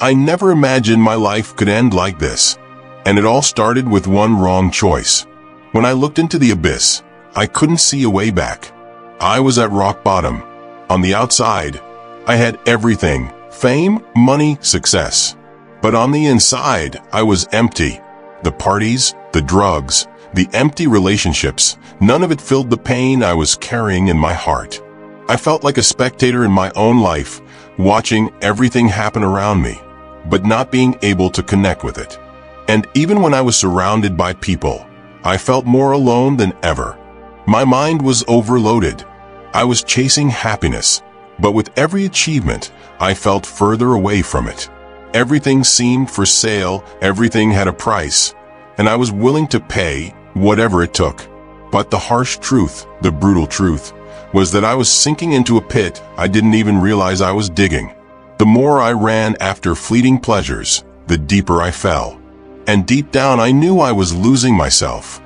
I never imagined my life could end like this. And it all started with one wrong choice. When I looked into the abyss, I couldn't see a way back. I was at rock bottom. On the outside, I had everything: fame, money, success. But on the inside, I was empty. The parties, the drugs, the empty relationships, none of it filled the pain I was carrying in my heart. I felt like a spectator in my own life, watching everything happen around me, but not being able to connect with it. And even when I was surrounded by people, I felt more alone than ever. My mind was overloaded. I was chasing happiness, but with every achievement, I felt further away from it. Everything seemed for sale, everything had a price, and I was willing to pay whatever it took. But the harsh truth, the brutal truth, was that I was sinking into a pit I didn't even realize I was digging. The more I ran after fleeting pleasures, the deeper I fell. And deep down I knew I was losing myself.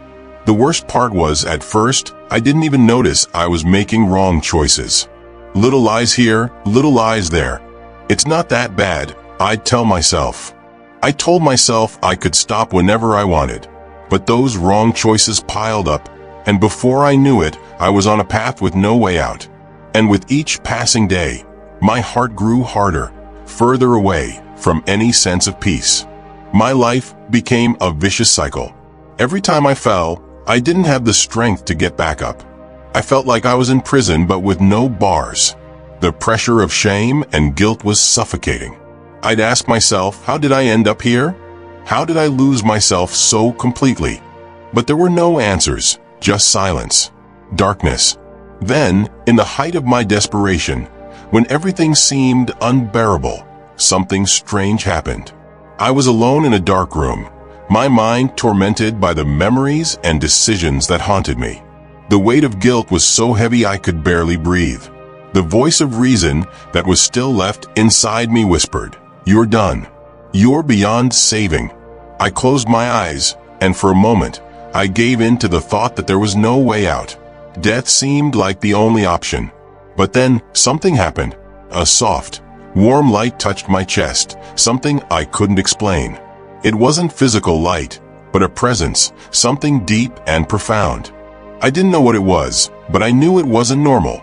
The worst part was, at first, I didn't even notice I was making wrong choices. Little lies here, little lies there. It's not that bad, I'd tell myself. I told myself I could stop whenever I wanted. But those wrong choices piled up, and before I knew it, I was on a path with no way out. And with each passing day, my heart grew harder, further away from any sense of peace. My life became a vicious cycle. Every time I fell, I didn't have the strength to get back up. I felt like I was in prison but with no bars. The pressure of shame and guilt was suffocating. I'd ask myself, how did I end up here? How did I lose myself so completely? But there were no answers, just silence, darkness. Then, in the height of my desperation, when everything seemed unbearable, something strange happened. I was alone in a dark room, my mind tormented by the memories and decisions that haunted me. The weight of guilt was so heavy I could barely breathe. The voice of reason that was still left inside me whispered, "You're done. You're beyond saving." I closed my eyes, and for a moment, I gave in to the thought that there was no way out. Death seemed like the only option. But then, something happened. A soft, warm light touched my chest, something I couldn't explain. It wasn't physical light, but a presence, something deep and profound. I didn't know what it was, but I knew it wasn't normal.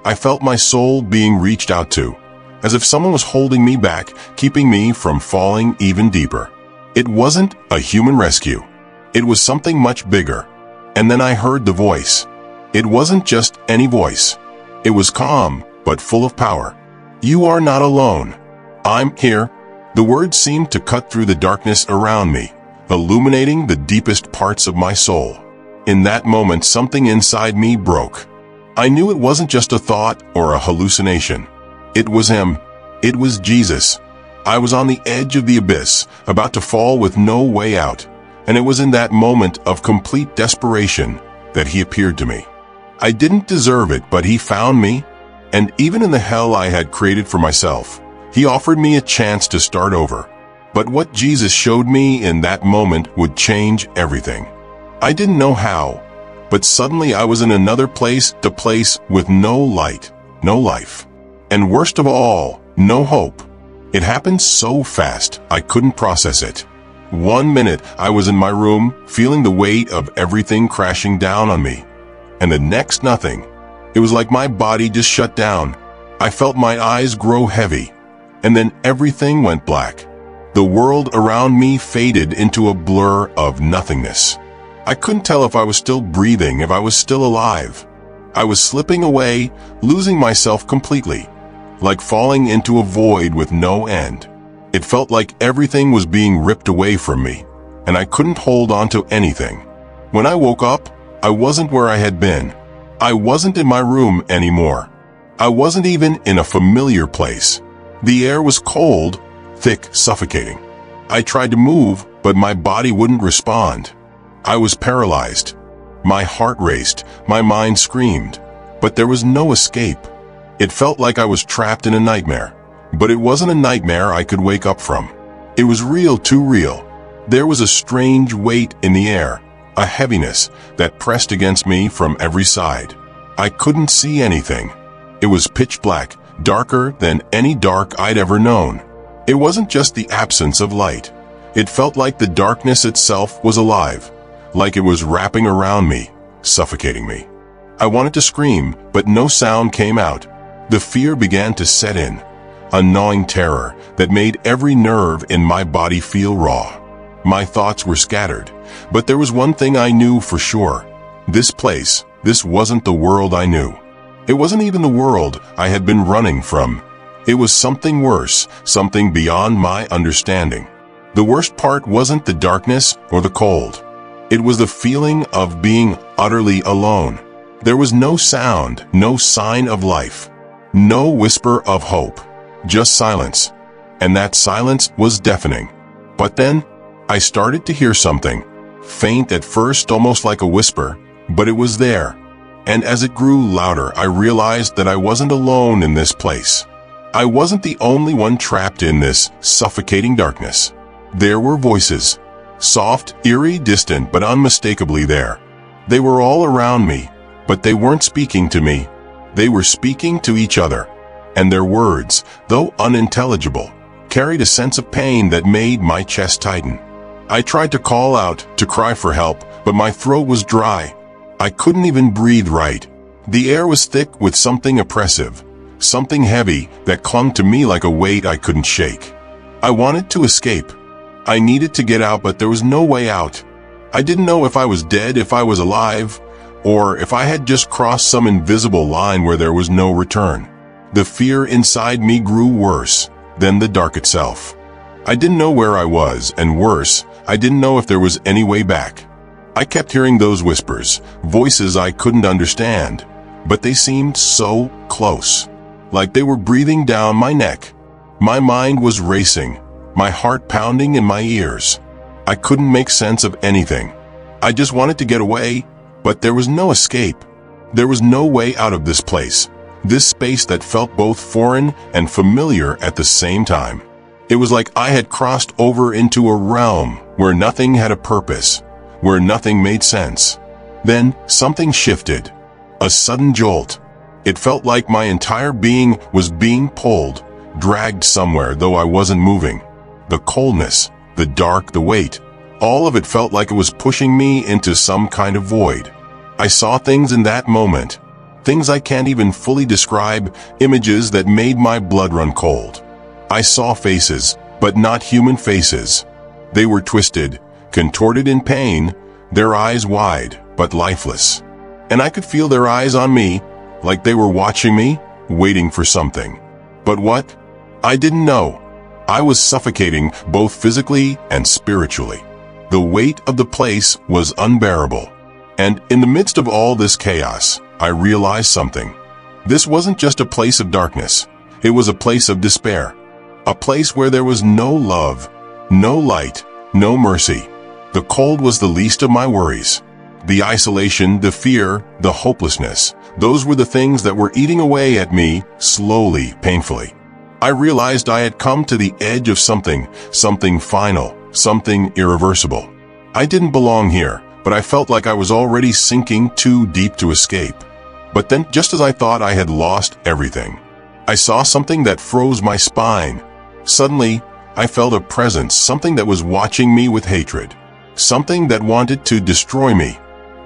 I felt my soul being reached out to, as if someone was holding me back, keeping me from falling even deeper. It wasn't a human rescue. It was something much bigger. And then I heard the voice. It wasn't just any voice. It was calm, but full of power. "You are not alone. I'm here." The words seemed to cut through the darkness around me, illuminating the deepest parts of my soul. In that moment, something inside me broke. I knew it wasn't just a thought or a hallucination. It was him. It was Jesus. I was on the edge of the abyss, about to fall with no way out, and it was in that moment of complete desperation that he appeared to me. I didn't deserve it, but he found me, and even in the hell I had created for myself, he offered me a chance to start over. But what Jesus showed me in that moment would change everything. I didn't know how, but suddenly I was in another place, the place with no light, no life, and worst of all, no hope. It happened so fast, I couldn't process it. 1 minute, I was in my room, feeling the weight of everything crashing down on me. And the next, nothing. It was like my body just shut down. I felt my eyes grow heavy. And then everything went black. The world around me faded into a blur of nothingness. I couldn't tell if I was still breathing, if I was still alive. I was slipping away, losing myself completely, like falling into a void with no end. It felt like everything was being ripped away from me, and I couldn't hold on to anything. When I woke up, I wasn't where I had been. I wasn't in my room anymore. I wasn't even in a familiar place. The air was cold, thick, suffocating. I tried to move, but my body wouldn't respond. I was paralyzed. My heart raced, my mind screamed, but there was no escape. It felt like I was trapped in a nightmare, but it wasn't a nightmare I could wake up from. It was real, too real. There was a strange weight in the air, a heaviness that pressed against me from every side. I couldn't see anything. It was pitch black, darker than any dark I'd ever known. It wasn't just the absence of light. It felt like the darkness itself was alive, like it was wrapping around me, suffocating me. I wanted to scream, but no sound came out. The fear began to set in, a gnawing terror that made every nerve in my body feel raw. My thoughts were scattered, but there was one thing I knew for sure. This wasn't the world I knew. It wasn't even the world I had been running from. It was something worse, something beyond my understanding. The worst part wasn't the darkness or the cold. It was the feeling of being utterly alone. There was no sound, no sign of life, no whisper of hope, just silence. And that silence was deafening. But then, I started to hear something, faint at first, almost like a whisper, but it was there. And as it grew louder, I realized that I wasn't alone in this place. I wasn't the only one trapped in this suffocating darkness. There were voices, soft, eerie, distant, but unmistakably there. They were all around me, but they weren't speaking to me. They were speaking to each other. And their words, though unintelligible, carried a sense of pain that made my chest tighten. I tried to call out, to cry for help, but my throat was dry. I couldn't even breathe right. The air was thick with something oppressive, something heavy that clung to me like a weight I couldn't shake. I wanted to escape. I needed to get out, but there was no way out. I didn't know if I was dead, if I was alive, or if I had just crossed some invisible line where there was no return. The fear inside me grew worse than the dark itself. I didn't know where I was, and worse, I didn't know if there was any way back. I kept hearing those whispers, voices I couldn't understand, but they seemed so close, like they were breathing down my neck. My mind was racing, my heart pounding in my ears. I couldn't make sense of anything. I just wanted to get away, but there was no escape. There was no way out of this place, this space that felt both foreign and familiar at the same time. It was like I had crossed over into a realm where nothing had a purpose, where nothing made sense. Then something shifted, a sudden jolt. It felt like my entire being was being pulled, dragged somewhere, though I wasn't moving. The coldness, the dark, the weight, all of it felt like it was pushing me into some kind of void. I saw things in that moment, things I can't even fully describe, images that made my blood run cold. I saw faces, but not human faces. They were twisted, contorted in pain, their eyes wide, but lifeless. And I could feel their eyes on me, like they were watching me, waiting for something. But what? I didn't know. I was suffocating, both physically and spiritually. The weight of the place was unbearable. And in the midst of all this chaos, I realized something. This wasn't just a place of darkness. It was a place of despair. A place where there was no love, no light, no mercy. The cold was the least of my worries. The isolation, the fear, the hopelessness, those were the things that were eating away at me, slowly, painfully. I realized I had come to the edge of something final, something irreversible. I didn't belong here, but I felt like I was already sinking too deep to escape. But then, just as I thought I had lost everything, I saw something that froze my spine. Suddenly, I felt a presence, something that was watching me with hatred, something that wanted to destroy me.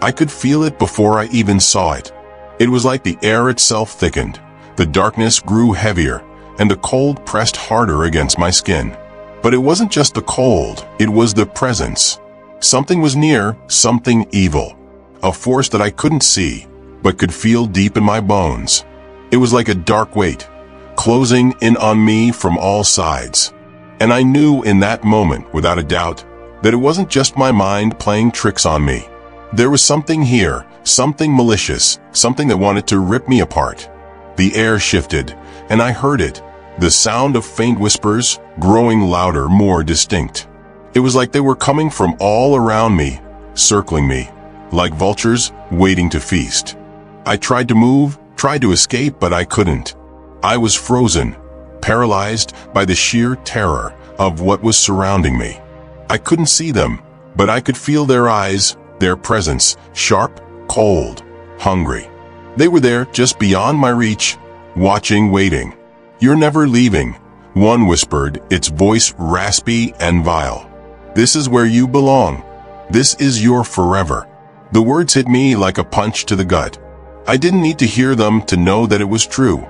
I could feel it before I even saw it. It was like the air itself thickened, the darkness grew heavier, and the cold pressed harder against my skin. But it wasn't just the cold, it was the presence. Something was near, something evil, a force that I couldn't see, but could feel deep in my bones. It was like a dark weight, closing in on me from all sides. And I knew in that moment, without a doubt, that it wasn't just my mind playing tricks on me. There was something here, something malicious, something that wanted to rip me apart. The air shifted, and I heard it, the sound of faint whispers, growing louder, more distinct. It was like they were coming from all around me, circling me, like vultures waiting to feast. I tried to move, tried to escape, but I couldn't. I was frozen, paralyzed by the sheer terror of what was surrounding me. I couldn't see them, but I could feel their eyes, their presence, sharp, cold, hungry. They were there, just beyond my reach, watching, waiting. "You're never leaving," One whispered, its voice raspy and vile. "This is where you belong. This is your forever." The words hit me like a punch to the gut. I didn't need to hear them to know that it was true.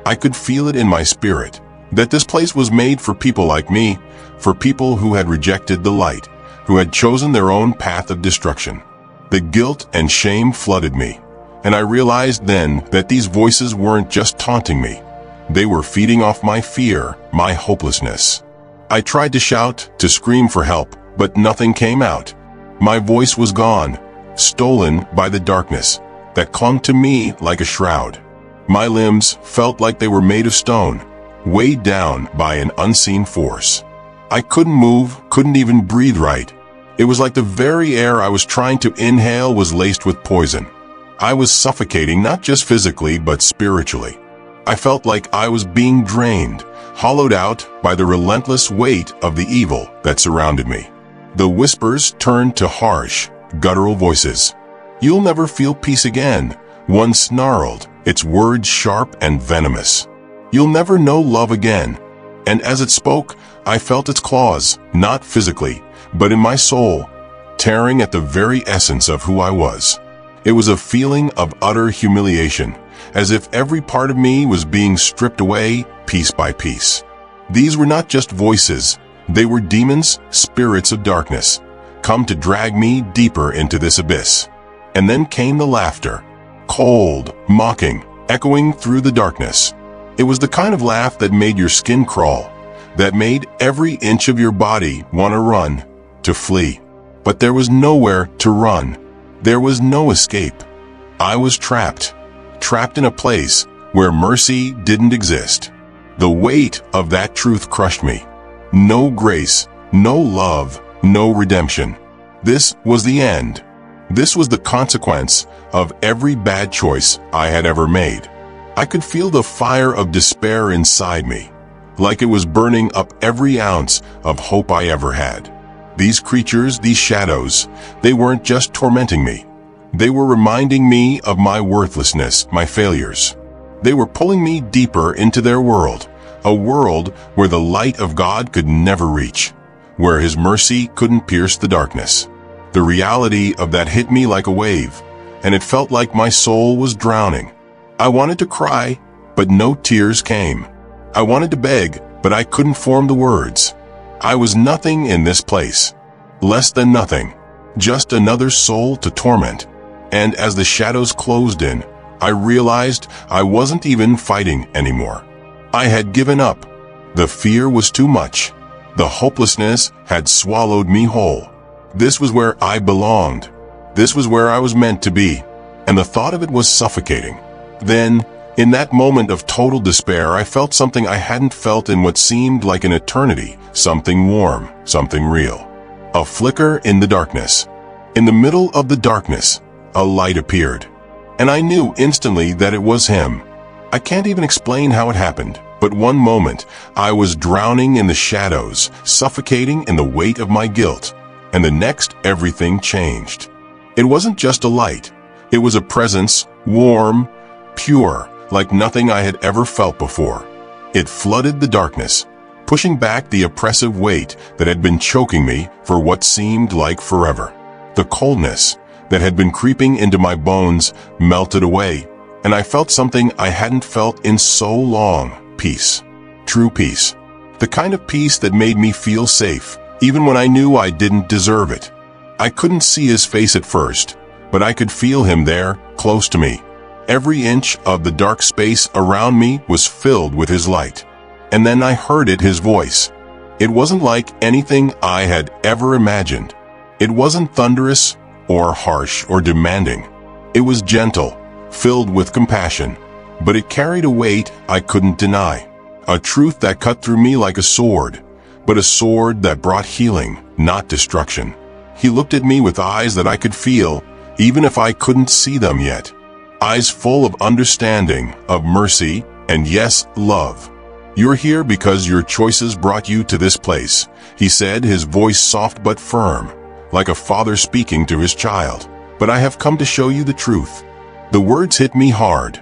I could feel it in my spirit, that this place was made for people like me, for people who had rejected the light, who had chosen their own path of destruction. The guilt and shame flooded me, and I realized then that these voices weren't just taunting me. They were feeding off my fear, my hopelessness. I tried to shout, to scream for help, but nothing came out. My voice was gone, stolen by the darkness that clung to me like a shroud. My limbs felt like they were made of stone, weighed down by an unseen force. I couldn't move, couldn't even breathe right. It was like the very air I was trying to inhale was laced with poison. I was suffocating not just physically but spiritually. I felt like I was being drained, hollowed out by the relentless weight of the evil that surrounded me. The whispers turned to harsh, guttural voices. "You'll never feel peace again," one snarled, its words sharp and venomous. "You'll never know love again." And as it spoke, I felt its claws, not physically, but in my soul, tearing at the very essence of who I was. It was a feeling of utter humiliation, as if every part of me was being stripped away piece by piece. These were not just voices, they were demons, spirits of darkness, come to drag me deeper into this abyss. And then came the laughter, cold, mocking, echoing through the darkness. It was the kind of laugh that made your skin crawl, that made every inch of your body want to run, to flee. But there was nowhere to run. There was no escape. I was trapped in a place where mercy didn't exist. The weight of that truth crushed me. No grace, no love, no redemption. This was the end. This was the consequence of every bad choice I had ever made. I could feel the fire of despair inside me, like it was burning up every ounce of hope I ever had. These creatures, these shadows, they weren't just tormenting me. They were reminding me of my worthlessness, my failures. They were pulling me deeper into their world, a world where the light of God could never reach, where His mercy couldn't pierce the darkness. The reality of that hit me like a wave, and it felt like my soul was drowning. I wanted to cry, but no tears came. I wanted to beg, but I couldn't form the words. I was nothing in this place. Less than nothing. Just another soul to torment. And as the shadows closed in, I realized I wasn't even fighting anymore. I had given up. The fear was too much. The hopelessness had swallowed me whole. This was where I belonged. This was where I was meant to be. And the thought of it was suffocating. Then, in that moment of total despair, I felt something I hadn't felt in what seemed like an eternity. Something warm, something real. A flicker in the darkness. In the middle of the darkness, a light appeared. And I knew instantly that it was Him. I can't even explain how it happened, but one moment, I was drowning in the shadows, suffocating in the weight of my guilt. And the next, everything changed. It wasn't just a light. It was a presence, warm, pure, like nothing I had ever felt before. It flooded the darkness, pushing back the oppressive weight that had been choking me for what seemed like forever. The coldness that had been creeping into my bones melted away, and I felt something I hadn't felt in so long. Peace. True peace. The kind of peace that made me feel safe, even when I knew I didn't deserve it. I couldn't see His face at first, but I could feel Him there, close to me. Every inch of the dark space around me was filled with His light. And then I heard it, His voice. It wasn't like anything I had ever imagined. It wasn't thunderous or harsh or demanding. It was gentle, filled with compassion, but it carried a weight I couldn't deny. A truth that cut through me like a sword, but a sword that brought healing, not destruction. He looked at me with eyes that I could feel, even if I couldn't see them yet. Eyes full of understanding, of mercy, and yes, love. "You're here because your choices brought you to this place," He said, His voice soft but firm, like a father speaking to his child. "But I have come to show you the truth." The words hit me hard.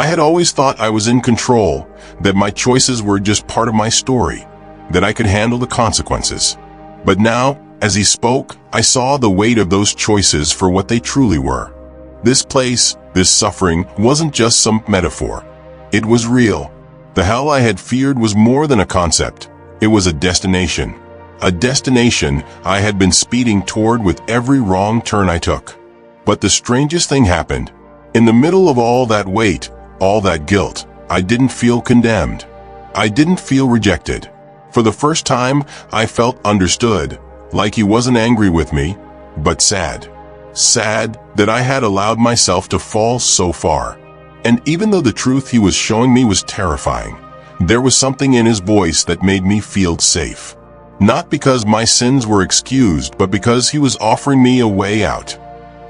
I had always thought I was in control, that my choices were just part of my story, that I could handle the consequences. But now, as he spoke, I saw the weight of those choices for what they truly were. This place, this suffering, wasn't just some metaphor. It was real. The hell I had feared was more than a concept. It was a destination. A destination I had been speeding toward with every wrong turn I took. But the strangest thing happened. In the middle of all that weight, all that guilt, I didn't feel condemned. I didn't feel rejected. For the first time, I felt understood, like he wasn't angry with me, but sad. Sad that I had allowed myself to fall so far. And even though the truth he was showing me was terrifying, there was something in his voice that made me feel safe. Not because my sins were excused, but because he was offering me a way out.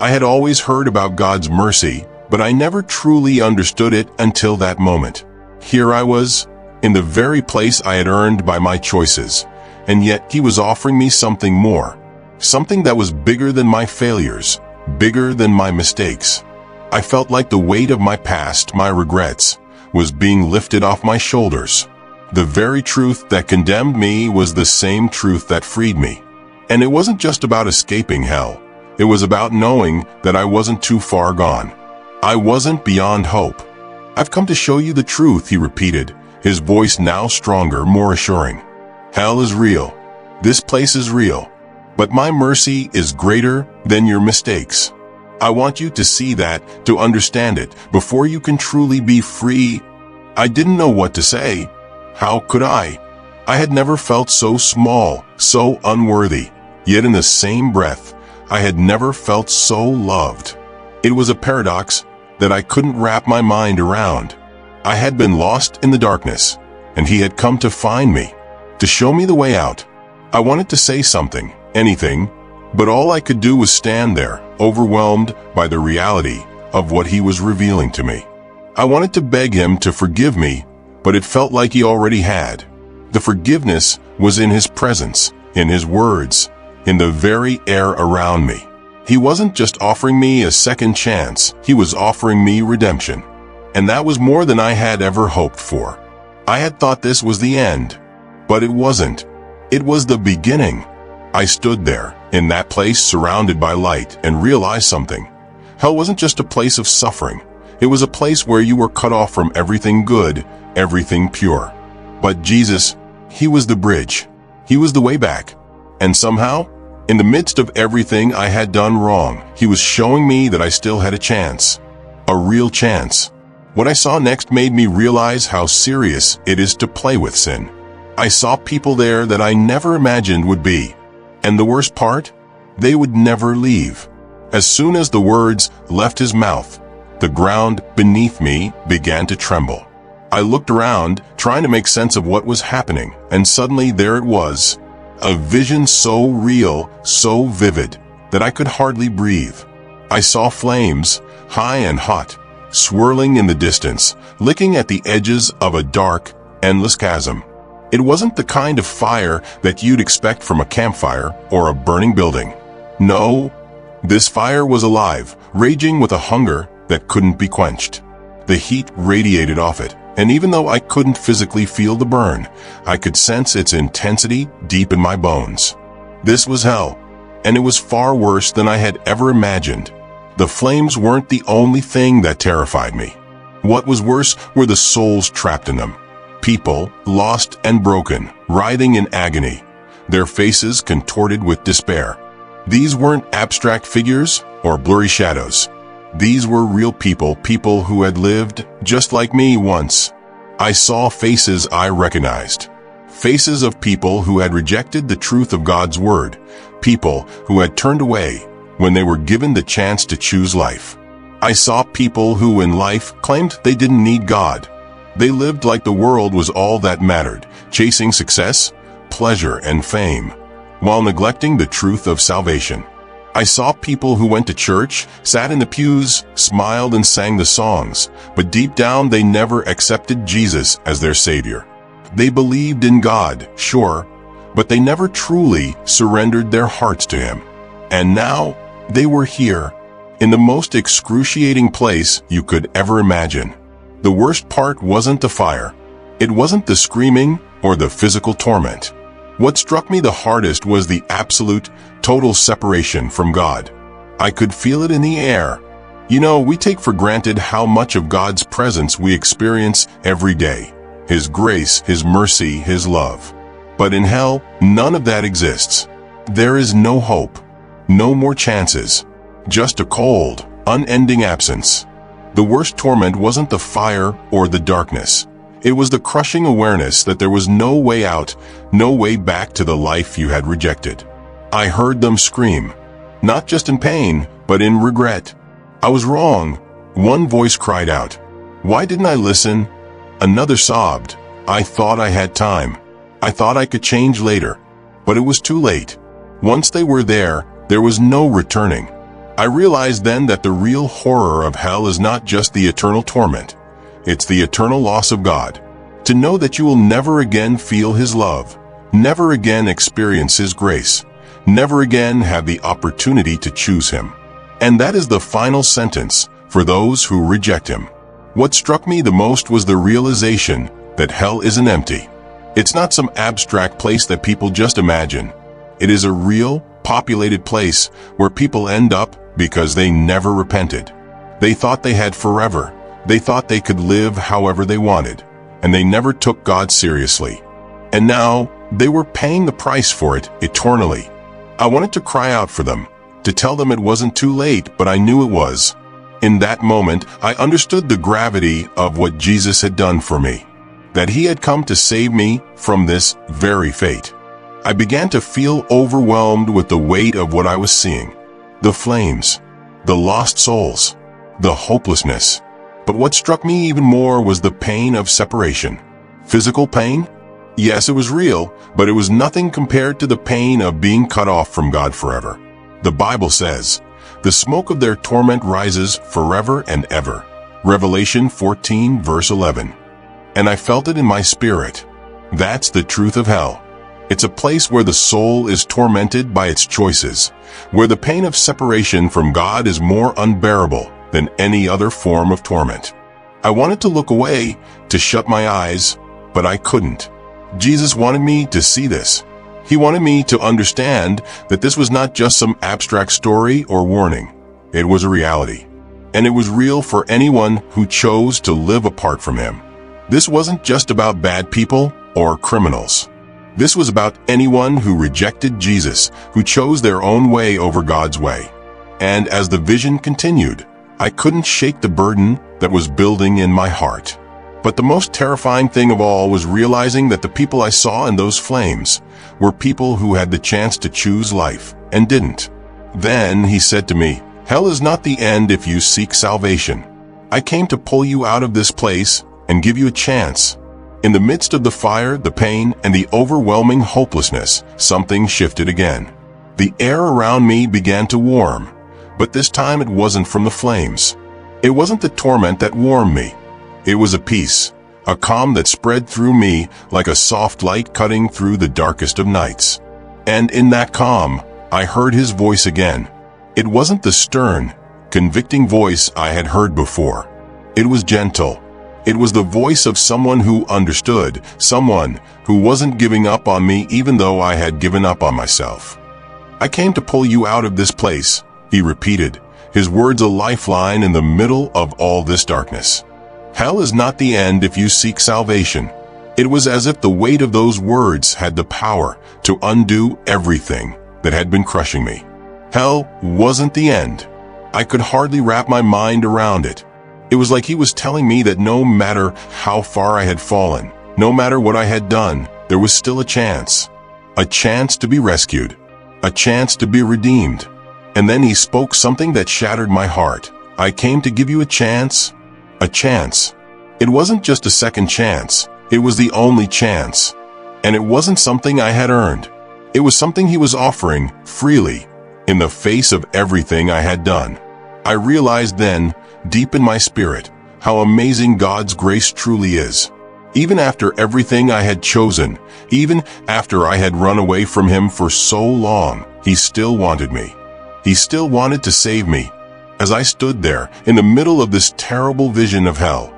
I had always heard about God's mercy, but I never truly understood it until that moment. Here I was, in the very place I had earned by my choices, and yet he was offering me something more. Something that was bigger than my failures, bigger than my mistakes. I felt like the weight of my past, my regrets, was being lifted off my shoulders. The very truth that condemned me was the same truth that freed me. And it wasn't just about escaping hell. It was about knowing that I wasn't too far gone. I wasn't beyond hope. I've come to show you the truth, he repeated, his voice now stronger, more assuring. Hell is real. This place is real. But my mercy is greater than your mistakes. I want you to see that, to understand it, before you can truly be free. I didn't know what to say. How could I? I had never felt so small, so unworthy. Yet in the same breath, I had never felt so loved. It was a paradox that I couldn't wrap my mind around. I had been lost in the darkness, and he had come to find me, to show me the way out. I wanted to say something, anything, but all I could do was stand there, overwhelmed by the reality of what he was revealing to me. I wanted to beg him to forgive me, but it felt like he already had. The forgiveness was in his presence, in his words, in the very air around me. He wasn't just offering me a second chance, he was offering me redemption. And that was more than I had ever hoped for. I had thought this was the end, but it wasn't. It was the beginning. I stood there, in that place surrounded by light, and realized something. Hell wasn't just a place of suffering. It was a place where you were cut off from everything good, everything pure. But Jesus, he was the bridge. He was the way back. And somehow, in the midst of everything I had done wrong, he was showing me that I still had a chance. A real chance. What I saw next made me realize how serious it is to play with sin. I saw people there that I never imagined would be. And the worst part? They would never leave. As soon as the words left his mouth, the ground beneath me began to tremble. I looked around, trying to make sense of what was happening, and suddenly there it was. A vision so real, so vivid, that I could hardly breathe. I saw flames, high and hot, swirling in the distance, licking at the edges of a dark, endless chasm. It wasn't the kind of fire that you'd expect from a campfire or a burning building. No, this fire was alive, raging with a hunger that couldn't be quenched. The heat radiated off it, and even though I couldn't physically feel the burn, I could sense its intensity deep in my bones. This was hell, and it was far worse than I had ever imagined. The flames weren't the only thing that terrified me. What was worse were the souls trapped in them. People, lost and broken, writhing in agony, their faces contorted with despair. These weren't abstract figures or blurry shadows. These were real people, people who had lived just like me once. I saw faces I recognized. Faces of people who had rejected the truth of God's word. People who had turned away when they were given the chance to choose life. I saw people who in life claimed they didn't need God. They lived like the world was all that mattered, chasing success, pleasure, and fame, while neglecting the truth of salvation. I saw people who went to church, sat in the pews, smiled and sang the songs, but deep down they never accepted Jesus as their Savior. They believed in God, sure, but they never truly surrendered their hearts to Him. And now, they were here, in the most excruciating place you could ever imagine. The worst part wasn't the fire. It wasn't the screaming or the physical torment. What struck me the hardest was the absolute, total separation from God. I could feel it in the air. You know, we take for granted how much of God's presence we experience every day. His grace, His mercy, His love. But in hell, none of that exists. There is no hope, no more chances, just a cold, unending absence. The worst torment wasn't the fire or the darkness. It was the crushing awareness that there was no way out, no way back to the life you had rejected. I heard them scream, not just in pain, but in regret. I was wrong. One voice cried out, "Why didn't I listen?" Another sobbed, "I thought I had time. I thought I could change later." But it was too late. Once they were there was no returning. I realized then that the real horror of hell is not just the eternal torment. It's the eternal loss of God. To know that you will never again feel His love, never again experience His grace, never again have the opportunity to choose Him. And that is the final sentence for those who reject Him. What struck me the most was the realization that hell isn't empty. It's not some abstract place that people just imagine. It is a real, populated place where people end up because they never repented. They thought they had forever. They thought they could live however they wanted, and they never took God seriously. And now, they were paying the price for it eternally. I wanted to cry out for them, to tell them it wasn't too late, but I knew it was. In that moment, I understood the gravity of what Jesus had done for me, that He had come to save me from this very fate. I began to feel overwhelmed with the weight of what I was seeing. The flames, the lost souls, the hopelessness. But what struck me even more was the pain of separation. Physical pain? Yes, it was real, but it was nothing compared to the pain of being cut off from God forever. The Bible says, "The smoke of their torment rises forever and ever." Revelation 14, verse 11. And I felt it in my spirit. That's the truth of hell. It's a place where the soul is tormented by its choices, where the pain of separation from God is more unbearable than any other form of torment. I wanted to look away, to shut my eyes, but I couldn't. Jesus wanted me to see this. He wanted me to understand that this was not just some abstract story or warning. It was a reality. And it was real for anyone who chose to live apart from Him. This wasn't just about bad people or criminals. This was about anyone who rejected Jesus, who chose their own way over God's way. And as the vision continued, I couldn't shake the burden that was building in my heart. But the most terrifying thing of all was realizing that the people I saw in those flames were people who had the chance to choose life and didn't. Then He said to me, "Hell is not the end if you seek salvation. I came to pull you out of this place and give you a chance." In the midst of the fire, the pain, and the overwhelming hopelessness, something shifted again. The air around me began to warm, but this time it wasn't from the flames. It wasn't the torment that warmed me. It was a peace, a calm that spread through me like a soft light cutting through the darkest of nights. And in that calm, I heard His voice again. It wasn't the stern, convicting voice I had heard before. It was gentle. It was the voice of someone who understood, someone who wasn't giving up on me even though I had given up on myself. "I came to pull you out of this place," He repeated, His words a lifeline in the middle of all this darkness. Hell is not the end if you seek salvation. It was as if the weight of those words had the power to undo everything that had been crushing me. Hell wasn't the end. I could hardly wrap my mind around it. It was like He was telling me that no matter how far I had fallen, no matter what I had done, there was still a chance to be rescued, a chance to be redeemed. And then He spoke something that shattered my heart. "I came to give you a chance." A chance. It wasn't just a second chance. It was the only chance. And it wasn't something I had earned. It was something He was offering freely, in the face of everything I had done. I realized then, deep in my spirit, how amazing God's grace truly is. Even after everything I had chosen, even after I had run away from Him for so long, He still wanted me. He still wanted to save me. As I stood there, in the middle of this terrible vision of hell,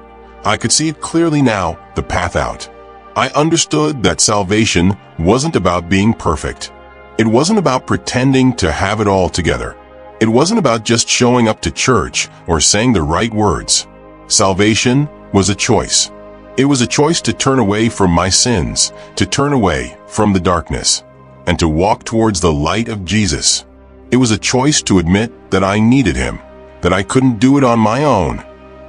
I could see it clearly now, the path out. I understood that salvation wasn't about being perfect. It wasn't about pretending to have it all together. It wasn't about just showing up to church or saying the right words. Salvation was a choice. It was a choice to turn away from my sins, to turn away from the darkness, and to walk towards the light of Jesus. It was a choice to admit that I needed him, that I couldn't do it on my own.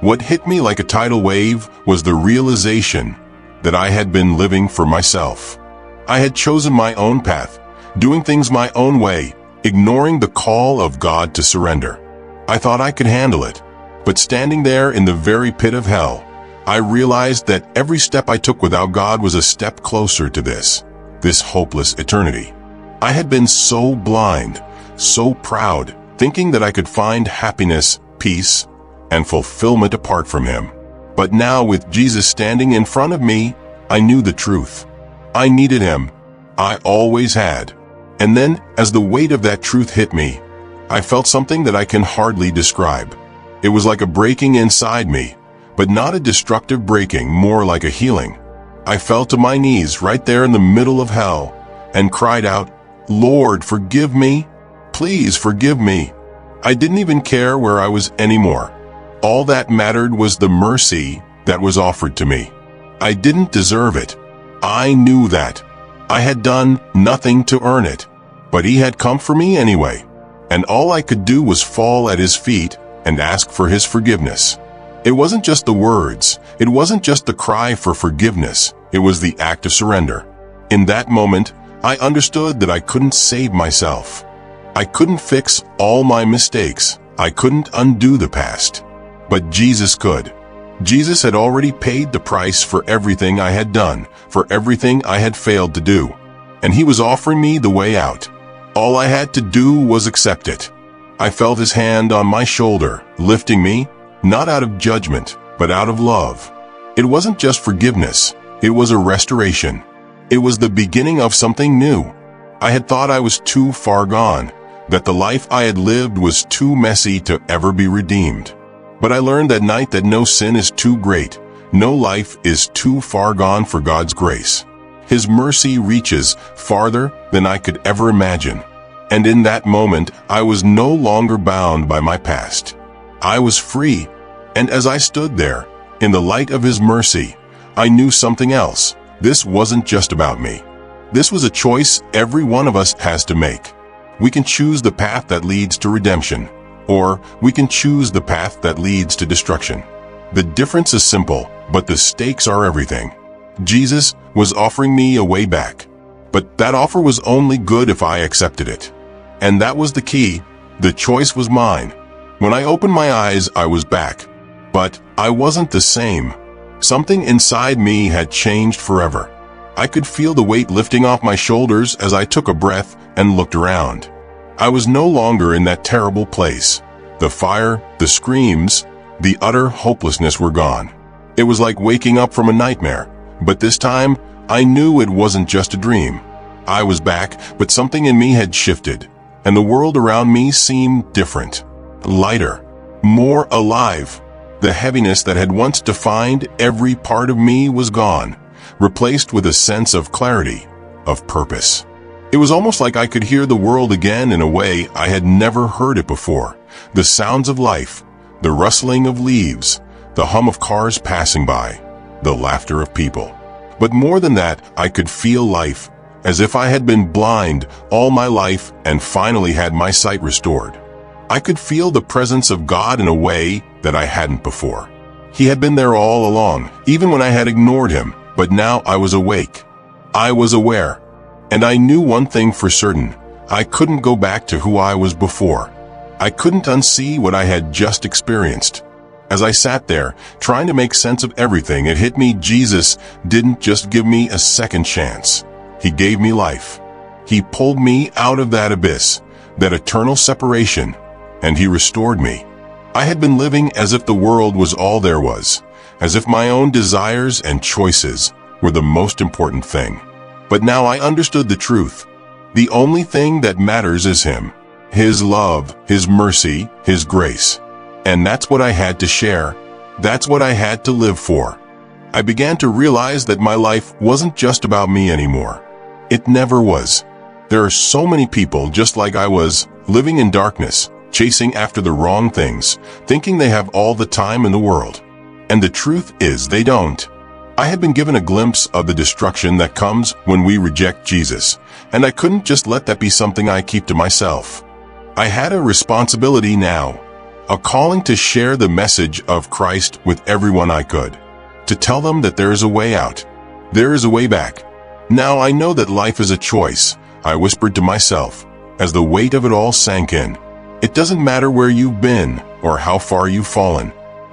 What hit me like a tidal wave was the realization that I had been living for myself. I had chosen my own path, doing things my own way, ignoring the call of God to surrender. I thought I could handle it, but standing there in the very pit of hell, I realized that every step I took without God was a step closer to this hopeless eternity. I had been so blind, so proud, thinking that I could find happiness, peace, and fulfillment apart from him. But now, with Jesus standing in front of me, I knew the truth. I needed him. I always had. And then, as the weight of that truth hit me, I felt something that I can hardly describe. It was like a breaking inside me, but not a destructive breaking, more like a healing. I fell to my knees right there in the middle of hell and cried out, "Lord, forgive me. Please forgive me." I didn't even care where I was anymore. All that mattered was the mercy that was offered to me. I didn't deserve it. I knew that. I had done nothing to earn it, but he had come for me anyway, and all I could do was fall at his feet and ask for his forgiveness. It wasn't just the words. It wasn't just the cry for forgiveness. It was the act of surrender. In that moment, I understood that I couldn't save myself. I couldn't fix all my mistakes. I couldn't undo the past. But Jesus could. Jesus had already paid the price for everything I had done, for everything I had failed to do. And he was offering me the way out. All I had to do was accept it. I felt his hand on my shoulder, lifting me, not out of judgment, but out of love. It wasn't just forgiveness. It was a restoration. It was the beginning of something new. I had thought I was too far gone, that the life I had lived was too messy to ever be redeemed. But I learned that night that no sin is too great, no life is too far gone for God's grace. His mercy reaches farther than I could ever imagine. And in that moment, I was no longer bound by my past. I was free, and as I stood there, in the light of his mercy, I knew something else. This wasn't just about me. This was a choice every one of us has to make. We can choose the path that leads to redemption, or we can choose the path that leads to destruction. The difference is simple, but the stakes are everything. Jesus was offering me a way back, but that offer was only good if I accepted it. And that was the key. The choice was mine. When I opened my eyes, I was back. But I wasn't the same. Something inside me had changed forever. I could feel the weight lifting off my shoulders as I took a breath and looked around. I was no longer in that terrible place. The fire, the screams, the utter hopelessness were gone. It was like waking up from a nightmare, but this time I knew it wasn't just a dream. I was back, but something in me had shifted, and the world around me seemed different, lighter, more alive. The heaviness that had once defined every part of me was gone, replaced with a sense of clarity, of purpose. It was almost like I could hear the world again in a way I had never heard it before. The sounds of life, the rustling of leaves, the hum of cars passing by, the laughter of people. But more than that, I could feel life, as if I had been blind all my life and finally had my sight restored. I could feel the presence of God in a way that I hadn't before. He had been there all along, even when I had ignored him, but now I was awake. I was aware. And I knew one thing for certain. I couldn't go back to who I was before. I couldn't unsee what I had just experienced. As I sat there, trying to make sense of everything, it hit me Jesus didn't just give me a second chance. He gave me life. He pulled me out of that abyss, that eternal separation, and he restored me. I had been living as if the world was all there was, as if my own desires and choices were the most important thing. But now I understood the truth. The only thing that matters is him, his love, his mercy, his grace. And that's what I had to share. That's what I had to live for. I began to realize that my life wasn't just about me anymore. It never was. There are so many people just like I was, living in darkness, chasing after the wrong things, thinking they have all the time in the world. And the truth is they don't. I had been given a glimpse of the destruction that comes when we reject Jesus, and I couldn't just let that be something I keep to myself. I had a responsibility now, a calling to share the message of Christ with everyone I could, to tell them that there is a way out, there is a way back. Now I know that life is a choice, I whispered to myself, as the weight of it all sank in. It doesn't matter where you've been or how far you've fallen.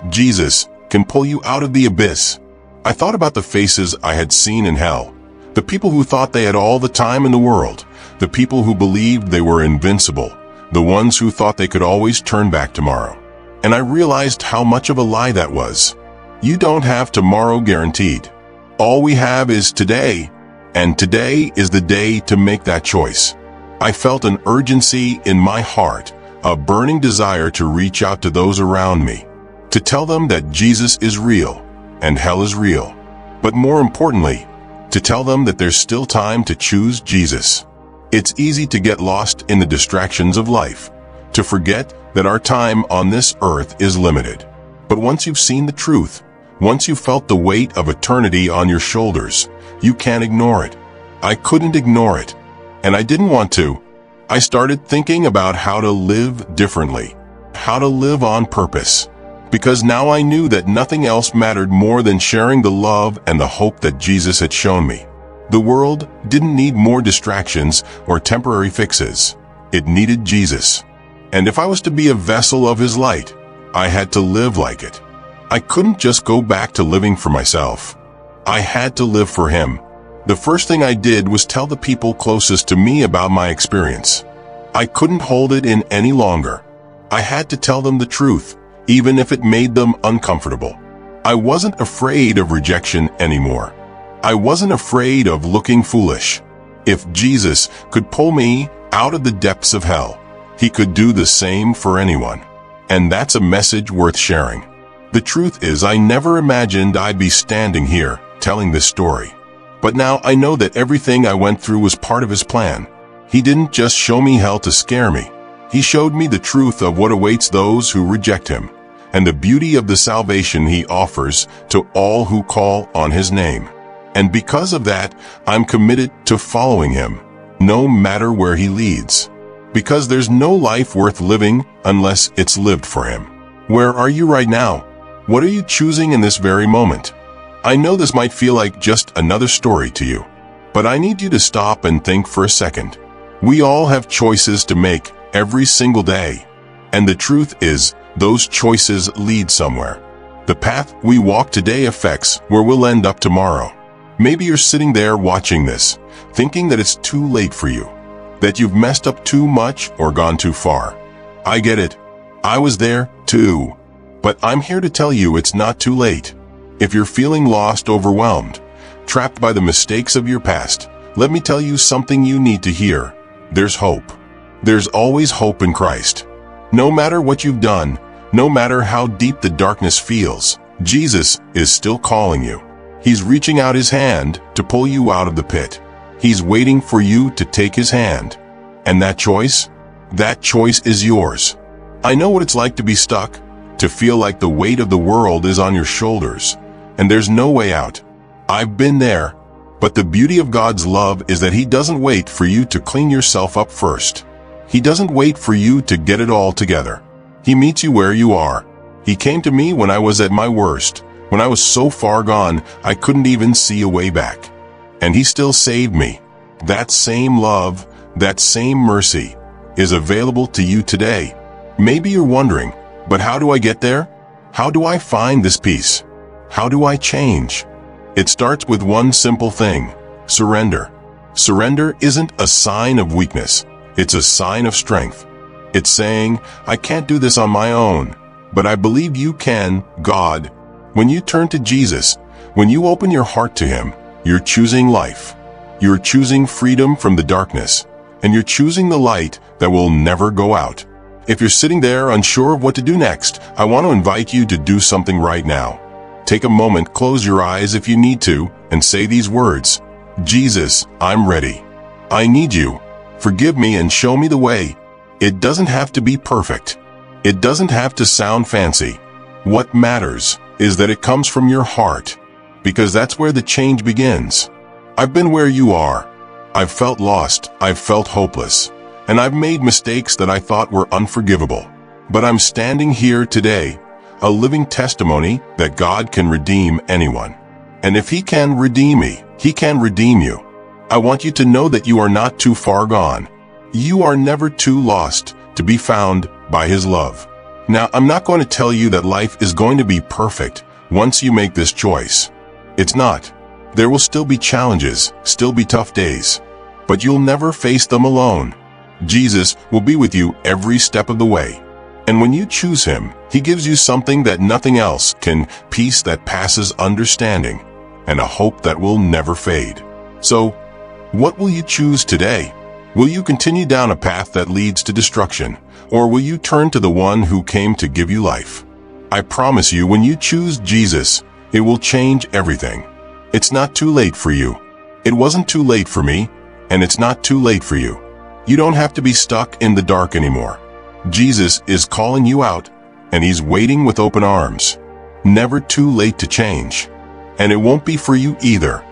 Jesus can pull you out of the abyss. I thought about the faces I had seen in hell, the people who thought they had all the time in the world, the people who believed they were invincible, the ones who thought they could always turn back tomorrow. And I realized how much of a lie that was. You don't have tomorrow guaranteed. All we have is today, and today is the day to make that choice. I felt an urgency in my heart, a burning desire to reach out to those around me, to tell them that Jesus is real, and hell is real. But more importantly, to tell them that there's still time to choose Jesus. It's easy to get lost in the distractions of life, to forget that our time on this earth is limited. But once you've seen the truth, once you've felt the weight of eternity on your shoulders, you can't ignore it. I couldn't ignore it, and I didn't want to. I started thinking about how to live differently, how to live on purpose. Because now I knew that nothing else mattered more than sharing the love and the hope that Jesus had shown me. The world didn't need more distractions or temporary fixes. It needed Jesus. And if I was to be a vessel of his light, I had to live like it. I couldn't just go back to living for myself. I had to live for him. The first thing I did was tell the people closest to me about my experience. I couldn't hold it in any longer. I had to tell them the truth, even if it made them uncomfortable. I wasn't afraid of rejection anymore. I wasn't afraid of looking foolish. If Jesus could pull me out of the depths of hell, he could do the same for anyone. And that's a message worth sharing. The truth is, I never imagined I'd be standing here telling this story. But now I know that everything I went through was part of his plan. He didn't just show me hell to scare me. He showed me the truth of what awaits those who reject him, and the beauty of the salvation he offers to all who call on his name. And because of that, I'm committed to following him, no matter where he leads. Because there's no life worth living unless it's lived for him. Where are you right now? What are you choosing in this very moment? I know this might feel like just another story to you, but I need you to stop and think for a second. We all have choices to make every single day. And the truth is, those choices lead somewhere. The path we walk today affects where we'll end up tomorrow. Maybe you're sitting there watching this, thinking that it's too late for you, that you've messed up too much or gone too far. I get it. I was there too. But I'm here to tell you it's not too late. If you're feeling lost, overwhelmed, trapped by the mistakes of your past, let me tell you something you need to hear. There's hope. There's always hope in Christ. No matter what you've done, no matter how deep the darkness feels, Jesus is still calling you. He's reaching out his hand to pull you out of the pit. He's waiting for you to take his hand. And that choice is yours. I know what it's like to be stuck, to feel like the weight of the world is on your shoulders, and there's no way out. I've been there. But the beauty of God's love is that he doesn't wait for you to clean yourself up first. He doesn't wait for you to get it all together. He meets you where you are. He came to me when I was at my worst, when I was so far gone I couldn't even see a way back. And he still saved me. That same love, that same mercy is available to you today. Maybe you're wondering, but how do I get there? How do I find this peace? How do I change? It starts with one simple thing: surrender. Surrender isn't a sign of weakness. It's a sign of strength. It's saying, I can't do this on my own, but I believe you can, God. When you turn to Jesus, when you open your heart to him, you're choosing life. You're choosing freedom from the darkness, and you're choosing the light that will never go out. If you're sitting there unsure of what to do next, I want to invite you to do something right now. Take a moment, close your eyes if you need to, and say these words. Jesus, I'm ready. I need you. Forgive me and show me the way. It doesn't have to be perfect. It doesn't have to sound fancy. What matters is that it comes from your heart, because that's where the change begins. I've been where you are. I've felt lost. I've felt hopeless. And I've made mistakes that I thought were unforgivable. But I'm standing here today, a living testimony that God can redeem anyone. And if He can redeem me, He can redeem you. I want you to know that you are not too far gone. You are never too lost to be found by His love. Now, I'm not going to tell you that life is going to be perfect once you make this choice. It's not. There will still be challenges, still be tough days. But you'll never face them alone. Jesus will be with you every step of the way. And when you choose Him, He gives you something that nothing else can, peace that passes understanding, and a hope that will never fade. So, what will you choose today? Will you continue down a path that leads to destruction, or will you turn to the one who came to give you life? I promise you, when you choose Jesus, it will change everything. It's not too late for you. It wasn't too late for me, and it's not too late for you. You don't have to be stuck in the dark anymore. Jesus is calling you out, and He's waiting with open arms. Never too late to change. And it won't be for you either.